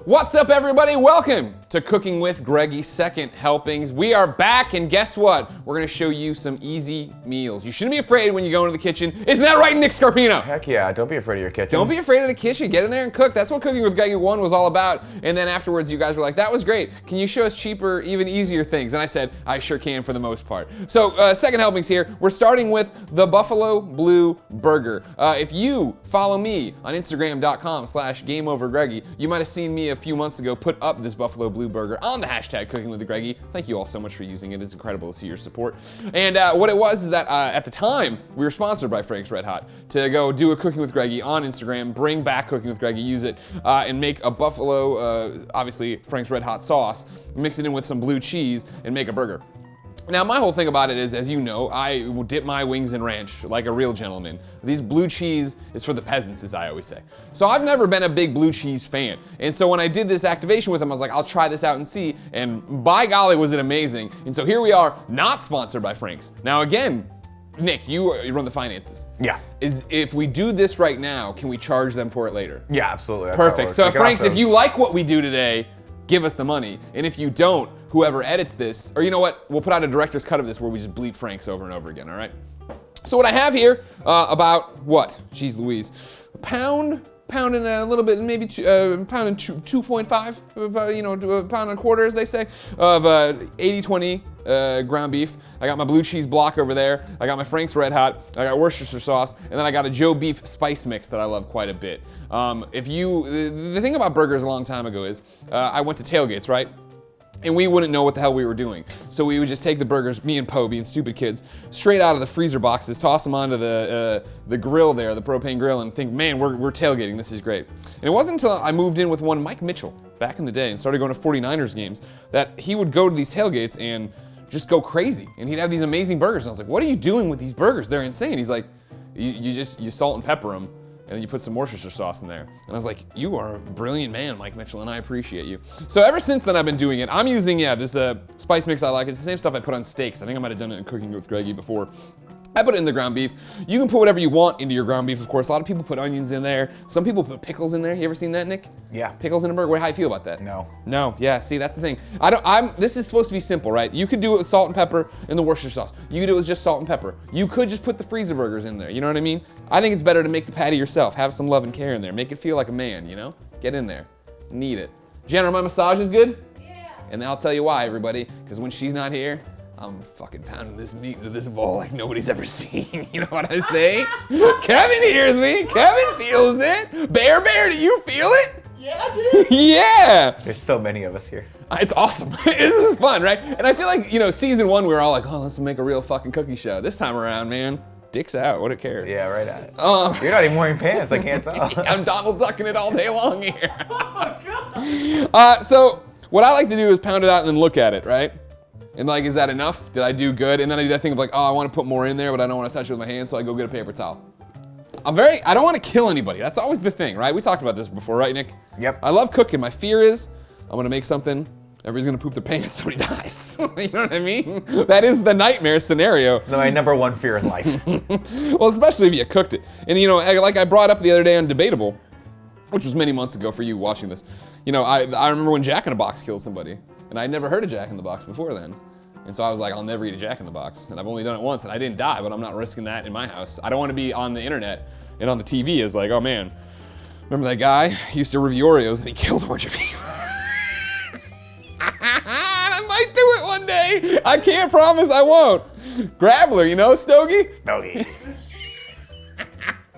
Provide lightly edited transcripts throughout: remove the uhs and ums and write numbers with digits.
What's up, everybody? Welcome to Cooking with Greggy's second helpings. We are back, and guess what? We're gonna show you some easy meals. You shouldn't be afraid when you go into the kitchen. Isn't that right, Nick Scarpino? Heck yeah, don't be afraid of your kitchen. Don't be afraid of the kitchen. Get in there and cook. That's what Cooking with Greggy 1 was all about. And then afterwards, you guys were like, that was great. Can you show us cheaper, even easier things? And I said, I sure can for the most part. So, second helpings here. We're starting with the Buffalo Blue Burger. If you follow me on Instagram.com/GameOverGreggy, you might have seen me a few months ago put up this Buffalo Blue Burger on the hashtag Cooking with Greggy. Thank you all so much for using it. It's incredible to see your support. And what it was is that at the time, we were sponsored by Frank's Red Hot to go do a Cooking with Greggy on Instagram, bring back Cooking with Greggy, use it, and make a buffalo, obviously Frank's Red Hot sauce, mix it in with some blue cheese, and make a burger. Now, my whole thing about it is, as you know, I will dip my wings in ranch like a real gentleman. These blue cheese is for the peasants, as I always say. So I've never been a big blue cheese fan. And so when I did this activation with them, I was like, I'll try this out and see. And by golly, was it amazing. And so here we are, not sponsored by Frank's. Now again, Nick, you run the finances. Yeah. If we do this right now, can we charge them for it later? Yeah, absolutely. That's perfect. So Frank's, if you like what we do today, give us the money. And if you don't, whoever edits this, or you know what, we'll put out a director's cut of this where we just bleep Frank's over and over again, all right? So what I have here, about what? Jeez Louise. A pound and a little bit, maybe pound and 2.5, you know, a pound and a quarter, as they say, of 80-20 ground beef. I got my blue cheese block over there. I got my Frank's Red Hot. I got Worcestershire sauce, and then I got a Joe Beef spice mix that I love quite a bit. The thing about burgers a long time ago is, I went to tailgates, right? And we wouldn't know what the hell we were doing. So we would just take the burgers, me and Poe, being stupid kids, straight out of the freezer boxes, toss them onto the grill there, the propane grill, and think, man, we're tailgating, this is great. And it wasn't until I moved in with one Mike Mitchell back in the day and started going to 49ers games that he would go to these tailgates and just go crazy. And he'd have these amazing burgers. And I was like, what are you doing with these burgers? They're insane. He's like, you salt and pepper them, and then you put some Worcestershire sauce in there. And I was like, you are a brilliant man, Mike Mitchell, and I appreciate you. So ever since then, I've been doing it. I'm using, this spice mix I like. It's the same stuff I put on steaks. I think I might have done it in Cooking with Greggy before. I put it in the ground beef. You can put whatever you want into your ground beef, of course. A lot of people put onions in there. Some people put pickles in there. You ever seen that, Nick? Yeah. Pickles in a burger. How do you feel about that? No. No, yeah, see, that's the thing. This is supposed to be simple, right? You could do it with salt and pepper and the Worcestershire sauce. You could do it with just salt and pepper. You could just put the freezer burgers in there, you know what I mean? I think it's better to make the patty yourself. Have some love and care in there. Make it feel like a man, you know? Get in there. Need it. Jenna, my massage is good? Yeah. And I'll tell you why, everybody, because when she's not here, I'm fucking pounding this meat into this bowl like nobody's ever seen. You know what I say? Kevin hears me. Kevin feels it. Bear, do you feel it? Yeah, dude. Yeah. There's so many of us here. It's awesome. This is fun, right? And I feel like, season 1, we were all like, oh, let's make a real fucking cookie show. This time around, man, dick's out. What a care. Yeah, right at it. You're not even wearing pants. I can't tell. I'm Donald Ducking it all day long here. Oh my god. So what I like to do is pound it out and then look at it, right? And like, is that enough? Did I do good? And then I do that thing of like, oh, I want to put more in there, but I don't want to touch it with my hands, so I go get a paper towel. I don't want to kill anybody. That's always the thing, right? We talked about this before, right, Nick? Yep. I love cooking. My fear is I'm going to make something, everybody's going to poop their pants, somebody dies. You know what I mean? That is the nightmare scenario. It's my number one fear in life. Well, especially if you cooked it. And like I brought up the other day on Debatable, which was many months ago for you watching this. I remember when Jack in the Box killed somebody, and I'd never heard of Jack in the Box before then. And so I was like, I'll never eat a Jack in the Box. And I've only done it once, and I didn't die, but I'm not risking that in my house. I don't want to be on the internet and on the TV as like, oh man, remember that guy? He used to review Oreos and he killed a bunch of people. I might do it one day. I can't promise I won't. Grabbler, Stogie? Stogie.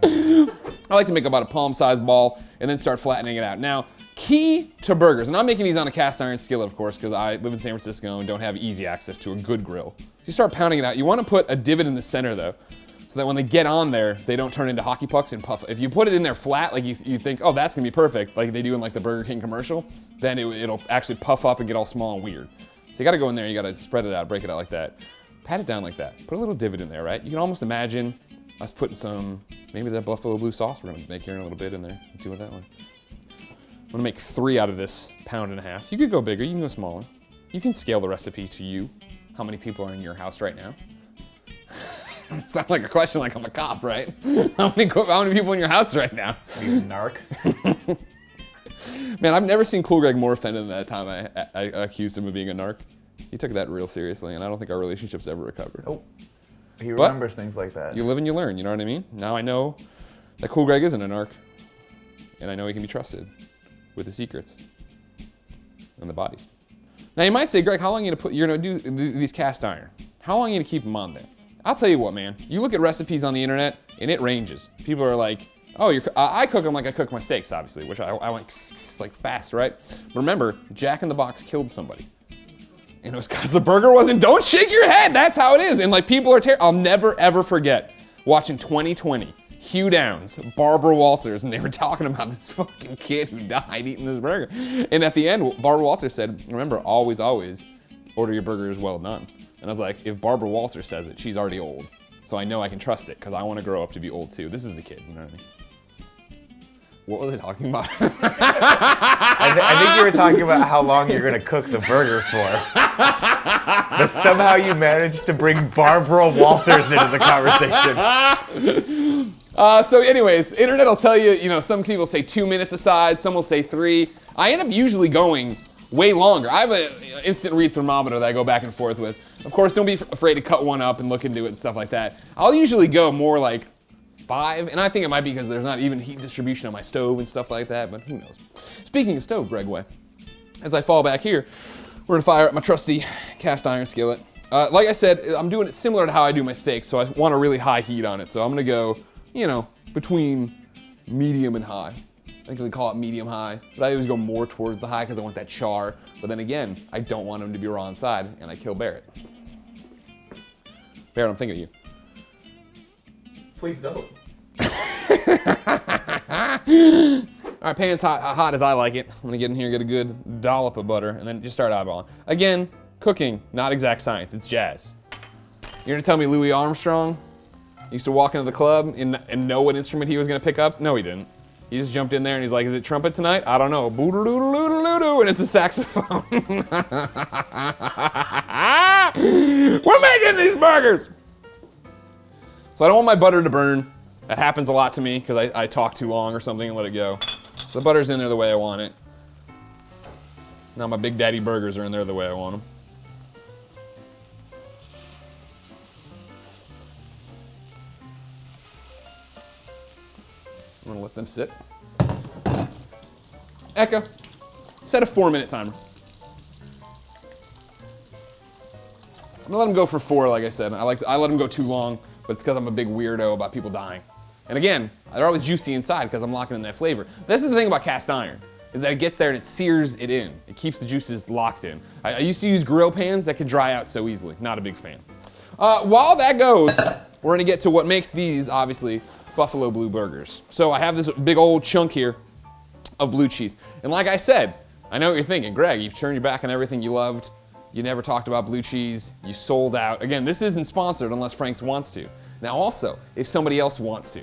I like to make about a palm-sized ball and then start flattening it out. Now, key to burgers, and I'm making these on a cast iron skillet, of course, because I live in San Francisco and don't have easy access to a good grill. So you start pounding it out. You want to put a divot in the center, though, so that when they get on there, they don't turn into hockey pucks and puff. If you put it in there flat, like you think, oh, that's going to be perfect, like they do in like the Burger King commercial, then it'll actually puff up and get all small and weird. So you got to go in there, you got to spread it out, break it out like that. Pat it down like that. Put a little divot in there, right? You can almost imagine us putting some, maybe that Buffalo Blue sauce we're going to make here in a little bit in there. Do it that way. I'm gonna make 3 out of this 1.5 pounds. You could go bigger, you can go smaller. You can scale the recipe to you. How many people are in your house right now? Sounds like a question like I'm a cop, right? How many people in your house right now? You narc. Man, I've never seen Cool Greg more offended than that time I accused him of being a narc. He took that real seriously, and I don't think our relationship's ever recovered. Oh, he remembers things like that. You live and you learn, you know what I mean? Now I know that Cool Greg isn't a narc, and I know he can be trusted with the secrets and the bodies. Now you might say, Greg, how long you're gonna do these cast iron? How long are you gonna keep them on there? I'll tell you what, man. You look at recipes on the internet, and it ranges. People are like, oh, I cook them like I cook my steaks, obviously, which I like fast, right? But remember, Jack in the Box killed somebody. And it was because the burger wasn't, don't shake your head, that's how it is. And like people are I'll never ever forget watching 2020, Hugh Downs, Barbara Walters, and they were talking about this fucking kid who died eating this burger. And at the end, Barbara Walters said, remember, always, always order your burgers well done. And I was like, if Barbara Walters says it, she's already old. So I know I can trust it because I want to grow up to be old too. This is a kid, you know what I mean? What was I talking about? I think you were talking about how long you're gonna cook the burgers for. But somehow you managed to bring Barbara Walters into the conversation. So anyways, internet will tell you, some people say 2 minutes aside, some will say 3. I end up usually going way longer. I have an instant read thermometer that I go back and forth with. Of course, don't be afraid to cut one up and look into it and stuff like that. I'll usually go more like 5, and I think it might be because there's not even heat distribution on my stove and stuff like that, but who knows. Speaking of stove, Gregway, as I fall back here, we're gonna fire up my trusty cast iron skillet. Like I said, I'm doing it similar to how I do my steaks, so I want a really high heat on it. So I'm gonna go, between medium and high. I think we call it medium high, but I always go more towards the high because I want that char. But then again, I don't want him to be raw inside, and I kill Barrett. Barrett, I'm thinking of you. Please don't. All right, pan's hot as I like it. I'm gonna get in here, get a good dollop of butter, and then just start eyeballing. Again, cooking, not exact science, it's jazz. You're gonna tell me Louis Armstrong used to walk into the club and know what instrument he was gonna pick up? No, he didn't. He just jumped in there and he's like, is it trumpet tonight? I don't know. Boo-doo-doo-doo-doo-doo, and it's a saxophone. We're making these burgers! So I don't want my butter to burn. That happens a lot to me because I talk too long or something and let it go. So the butter's in there the way I want it. Now my Big Daddy burgers are in there the way I want them. I'm gonna let them sit. Echo, set a 4-minute timer. I'm gonna let them go for 4, like I said. I let them go too long, but it's because I'm a big weirdo about people dying. And again, they're always juicy inside because I'm locking in that flavor. This is the thing about cast iron, is that it gets there and it sears it in. It keeps the juices locked in. I used to use grill pans that could dry out so easily. Not a big fan. While that goes, we're gonna get to what makes these, obviously, Buffalo Blue Burgers. So I have this big old chunk here of blue cheese. And like I said, I know what you're thinking. Greg, you've turned your back on everything you loved. You never talked about blue cheese. You sold out. Again, this isn't sponsored unless Frank's wants to. Now also, if somebody else wants to,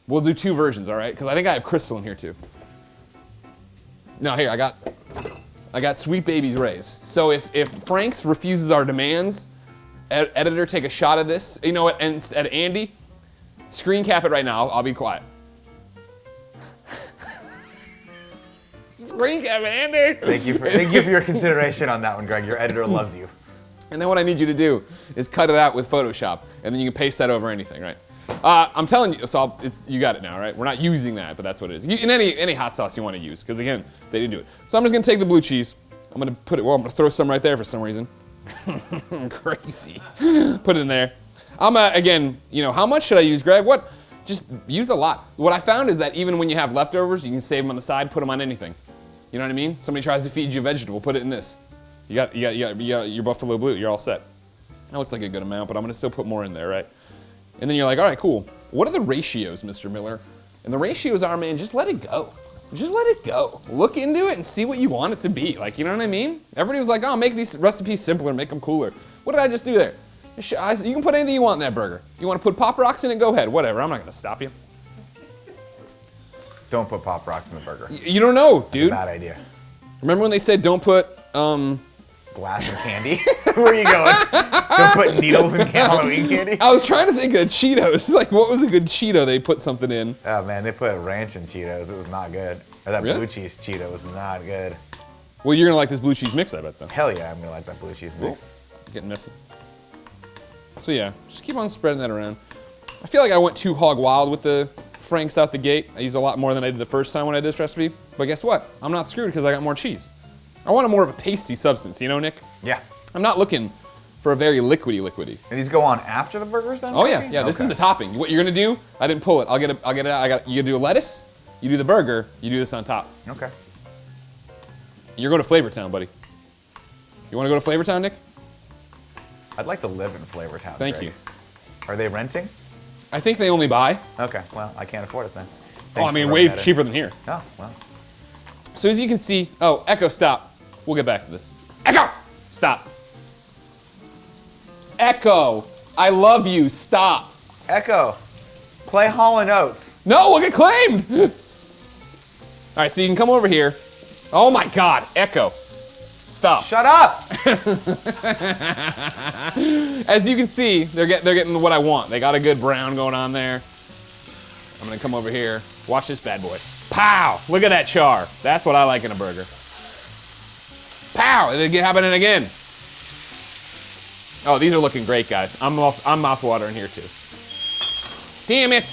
we'll do 2 versions, all right? Because I think I have Crystal in here too. No, here, I got Sweet Baby's Ray's. So if Frank's refuses our demands, editor, take a shot of this. You know what, and Andy, screen cap it right now, I'll be quiet. Screen cap it, Andy! Thank you for your consideration on that one, Greg. Your editor loves you. And then what I need you to do is cut it out with Photoshop, and then you can paste that over anything, right? I'm telling you, so you got it now, right? We're not using that, but that's what it is. In any hot sauce you want to use, because again, they didn't do it. So I'm just gonna take the blue cheese. I'm gonna throw some right there for some reason. Crazy. Put it in there. Again, how much should I use, Greg? Just use a lot. What I found is that even when you have leftovers, you can save them on the side, put them on anything. You know what I mean? Somebody tries to feed you a vegetable, put it in this. You got your Buffalo Blue, you're all set. That looks like a good amount, but I'm gonna still put more in there, right? And then you're like, all right, cool. What are the ratios, Mr. Miller? And the ratios are, man, just let it go. Just let it go. Look into it and see what you want it to be. Like, you know what I mean? Everybody was like, oh, make these recipes simpler, make them cooler. What did I just do there? You can put anything you want in that burger. You want to put Pop Rocks in it, go ahead, whatever. I'm not gonna stop you. Don't put Pop Rocks in the burger. You don't know, dude. It's a bad idea. Remember when they said don't put glass of candy? Where are you going? Don't put needles in Halloween candy? I was trying to think of Cheetos. Like, what was a good Cheeto they put something in? Oh man, they put ranch in Cheetos. It was not good. Or that Really? blue cheese Cheeto was not good. Well, you're gonna like this blue cheese mix, I bet, though. Hell yeah, I'm gonna like that blue cheese mix. Getting messy. So yeah, just keep on spreading that around. I feel like I went too hog wild with the Franks out the gate. I used a lot more than I did the first time when I did this recipe. But guess what? I'm not screwed because I got more cheese. I wanted more of a pasty substance, you know, Nick? Yeah. I'm not looking for a very liquidy. And these go on after the burger's done? Oh yeah, maybe? yeah. This is Okay. the topping. What you're gonna do? I didn't pull it. I'll get it. You do a lettuce. You do the burger. You do this on top. Okay. You're going to Flavor Town, buddy. You want to go to Flavor Town, Nick? I'd like to live in Flavor Town. Thank Greg. you. Are they renting? I think they only buy. Okay, well, I can't afford it then. Oh, I Thanks mean, for way running that in. cheaper than here. Oh, well. So as you can see, oh, Echo, stop. We'll get back to this. Echo, stop. Echo, I love you. Stop. Echo, play Hall & Oates. No, we'll get claimed. All right, so you can come over here. Oh my God, Echo, stop. Shut up! As you can see, they're getting what I want. They got a good brown going on there. I'm gonna come over here. Watch this bad boy. Pow! Look at that char. That's what I like in a burger. Pow! It's happening again. Oh, these are looking great, guys. I'm mouthwatering here too. Damn it!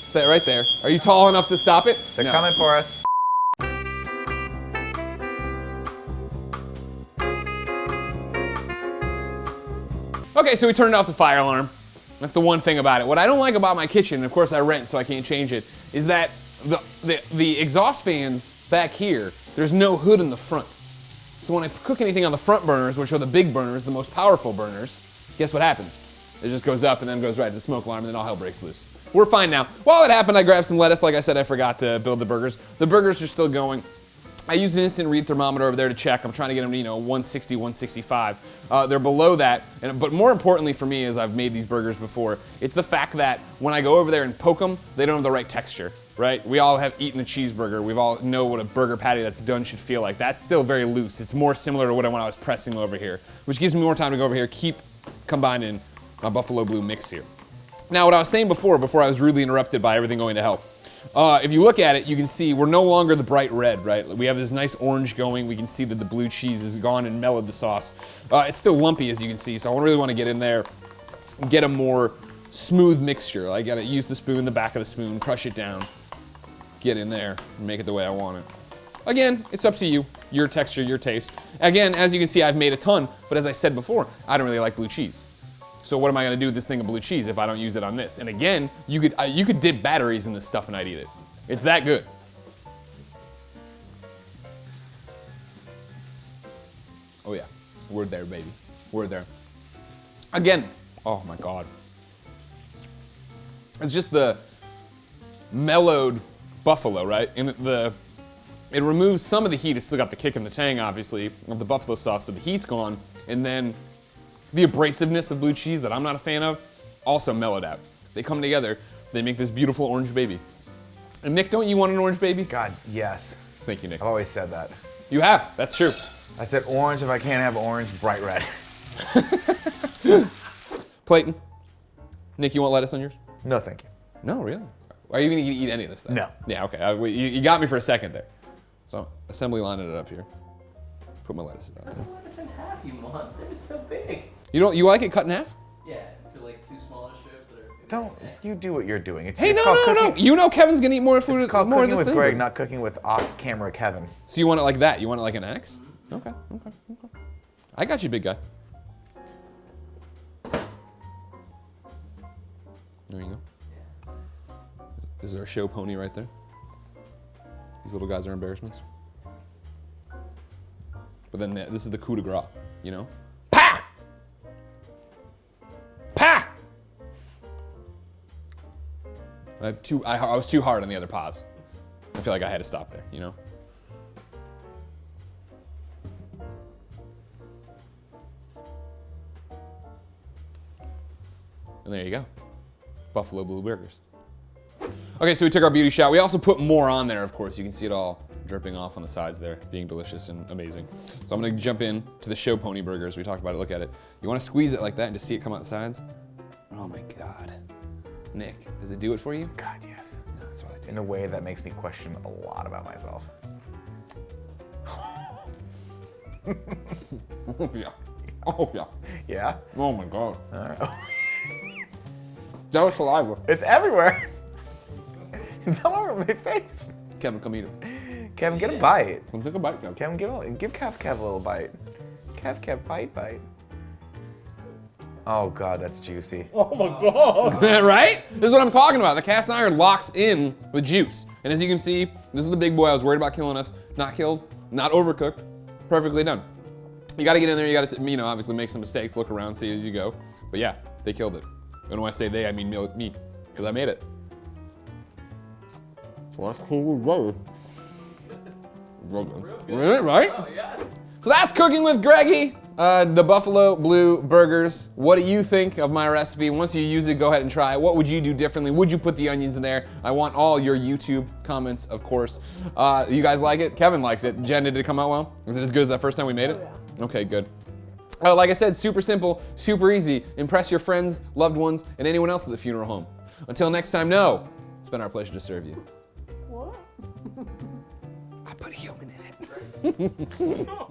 Is that right there? Are you tall enough to stop it? They're No. coming for us. Okay, so we turned off the fire alarm. That's the one thing about it. What I don't like about my kitchen, and of course I rent, so I can't change it, is that the exhaust fans back here, there's no hood in the front. So when I cook anything on the front burners, which are the big burners, the most powerful burners, guess what happens? It just goes up and then goes right to the smoke alarm, and then all hell breaks loose. We're fine now. While it happened, I grabbed some lettuce. Like I said, I forgot to build the burgers. The burgers are still going. I used an instant read thermometer over there to check. I'm trying to get them to, 160, 165. They're below that, but more importantly for me, as I've made these burgers before, it's the fact that when I go over there and poke them, they don't have the right texture, right? We all have eaten a cheeseburger. We've all know what a burger patty that's done should feel like. That's still very loose. It's more similar to what when I was pressing over here, which gives me more time to go over here, keep combining my buffalo blue mix here. Now, what I was saying before I was rudely interrupted by everything going to hell. If you look at it, you can see we're no longer the bright red, right? We have this nice orange going. We can see that the blue cheese is gone and mellowed the sauce. It's still lumpy, as you can see, so I really want to get in there and get a more smooth mixture. I gotta use the spoon, the back of the spoon, crush it down, get in there, and make it the way I want it. Again, it's up to you, your texture, your taste. Again, as you can see, I've made a ton, but as I said before, I don't really like blue cheese. So what am I gonna do with this thing of blue cheese if I don't use it on this? And again, you could dip batteries in this stuff and I'd eat it. It's that good. Oh yeah, we're there, baby. We're there. Again, oh my God. It's just the mellowed buffalo, right? And it removes some of the heat. It's still got the kick and the tang, obviously, of the buffalo sauce, but the heat's gone. And then the abrasiveness of blue cheese that I'm not a fan of, also mellowed out. They come together, they make this beautiful orange baby. And Nick, don't you want an orange baby? God, yes. Thank you, Nick. I've always said that. You have, that's true. I said orange if I can't have orange, bright red. Clayton, Nick, you want lettuce on yours? No, thank you. No, really? Are you gonna eat any of this stuff? No. Yeah, okay, you got me for a second there. So, assembly lining it up here. Put my lettuces out there. Cut this in half, you monster. It's so big. You like it cut in half? Yeah, to like two smaller strips that are. Don't you do what you're doing. It's, Hey, it's no, called no, no. cooking. You know Kevin's gonna eat more food, It's called more of cooking this with thing. Greg, not cooking with off-camera Kevin. So you want it like that? You want it like an axe? Okay. I got you, big guy. There you go. Is there a show pony right there? These little guys are embarrassments. But then this is the coup de grace, you know? Pa! Pa! I was too hard on the other paws. I feel like I had to stop there, you know? And there you go. Buffalo Blue Burgers. Okay, so we took our beauty shot. We also put more on there, of course. You can see it all dripping off on the sides there, being delicious and amazing. So I'm gonna jump in to the show pony burgers. We talked about it, look at it. You wanna squeeze it like that and just see it come out the sides? Oh my God. Nick, does it do it for you? God, yes. No, that's what I do. In a way that makes me question a lot about myself. Oh yeah. Oh yeah. Yeah? Oh my God. All right. That was saliva. It's everywhere. It's all over my face. Kevin, come eat it. Kevin, get a bite. Come take a bite, Kevin. Kevin, give Kev a little bite. Kev, bite. Oh God, that's juicy. Oh my God. Right? This is what I'm talking about. The cast iron locks in with juice. And as you can see, this is the big boy I was worried about killing us. Not killed, not overcooked, perfectly done. You gotta get in there, you gotta, obviously make some mistakes, look around, see as you go. But yeah, they killed it. And when I say they, I mean me, because I made it. So that's cool, brother. Really, right? Oh, yeah. So that's Cooking with Greggy, the Buffalo Blue Burgers. What do you think of my recipe? Once you use it, go ahead and try it. What would you do differently? Would you put the onions in there? I want all your YouTube comments, of course. You guys like it? Kevin likes it. Jen, did it come out well? Was it as good as that first time we made it? Yeah. Okay, good. Like I said, super simple, super easy. Impress your friends, loved ones, and anyone else at the funeral home. Until next time, know, it's been our pleasure to serve you. What? I put human in it.